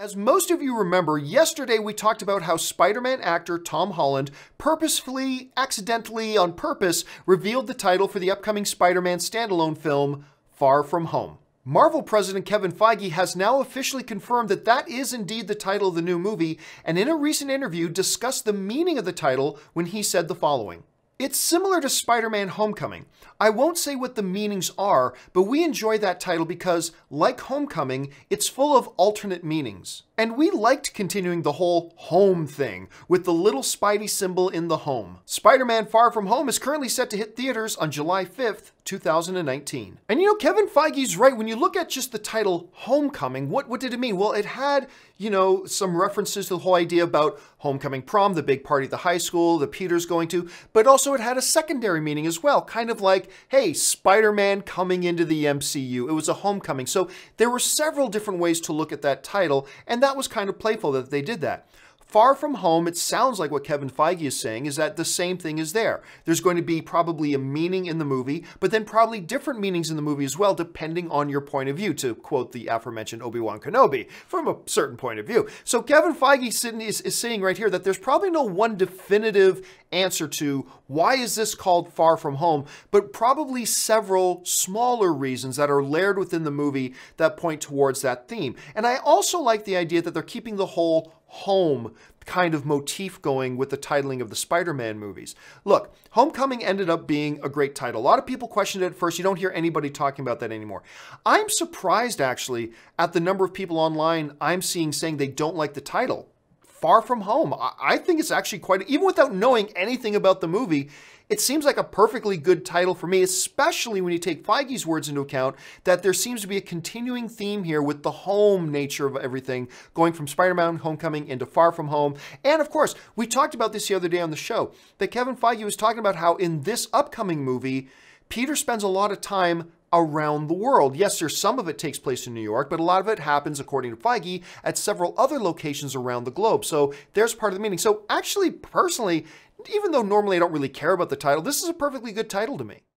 As most of you remember, yesterday we talked about how Spider-Man actor Tom Holland purposefully, accidentally, on purpose, revealed the title for the upcoming Spider-Man standalone film, Far From Home. Marvel President Kevin Feige has now officially confirmed that that is indeed the title of the new movie, and in a recent interview discussed the meaning of the title when he said the following. It's similar to Spider-Man Homecoming. I won't say what the meanings are, but we enjoy that title because, like Homecoming, it's full of alternate meanings. And we liked continuing the whole home thing, with the little Spidey symbol in the home. Spider-Man Far From Home is currently set to hit theaters on July 5th, 2019. And you know, Kevin Feige's right. When you look at just the title Homecoming, what did it mean? Well, it had, you know, some references to the whole idea about homecoming prom, the big party at the high school that Peter's going to, but also it had a secondary meaning as well, kind of like, hey, Spider-Man coming into the MCU. It was a homecoming. So there were several different ways to look at that title, and that was kind of playful that they did that. Far From Home, it sounds like what Kevin Feige is saying is that the same thing is there. There's going to be probably a meaning in the movie, but then probably different meanings in the movie as well, depending on your point of view, to quote the aforementioned Obi-Wan Kenobi, from a certain point of view. So Kevin Feige is saying right here that there's probably no one definitive answer to why is this called Far From Home, but probably several smaller reasons that are layered within the movie that point towards that theme. And I also like the idea that they're keeping the whole home kind of motif going with the titling of the Spider-Man movies. Look, Homecoming ended up being a great title. A lot of people questioned it at first. You don't hear anybody talking about that anymore. I'm surprised, actually, at the number of people online I'm seeing saying they don't like the title. Far From Home. I think it's actually quite, even without knowing anything about the movie, it seems like a perfectly good title for me, especially when you take Feige's words into account that there seems to be a continuing theme here with the home nature of everything, going from Spider-Man Homecoming into Far From Home. And of course, we talked about this the other day on the show, that Kevin Feige was talking about how in this upcoming movie, Peter spends a lot of time around the world. Yes, there's some of it takes place in New York, but a lot of it happens, according to Feige, at several other locations around the globe. So there's part of the meaning. So actually, personally, even though normally I don't really care about the title, this is a perfectly good title to me.